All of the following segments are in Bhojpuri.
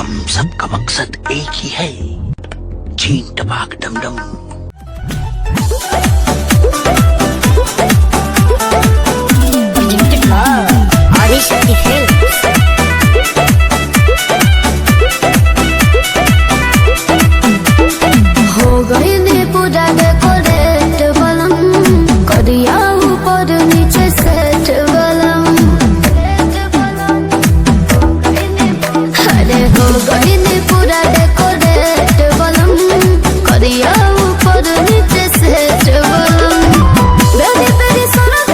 हम सबका मकसद एक ही है, चीन टपाक डमडम। आदिशक्ति फिल्म्स। हो गई ने पूरा डेकोरेट बलम, करिया ऊपर नीचे सेट बलम। अरे हो गई ने पूरा डेकोरेट बलम, करिया ऊपर नीचे सेट बलम। बेरी बेरी सड़क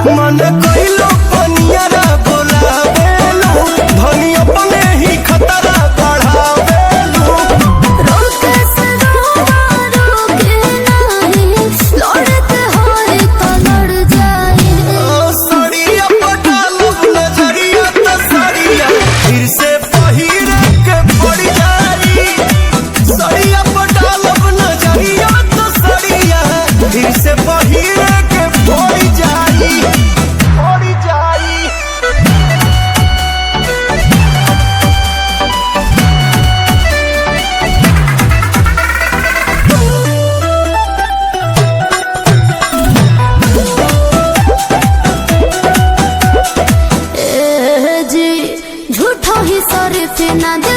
मन कइलो पनियारा बोलावेलू, धनी अपने ही खतरा बढ़ावेलू। रोके से रोके नहीं, लड़ते होए तो लड़ जाए। सड़िया पटालब नजरिया त सड़िया फिर से पहिरे के पड़ जाई। सड़िया पटालब नजरिया त सड़िया फिर से पहिरे के पड़ जाई। झूठो ही सर ना दे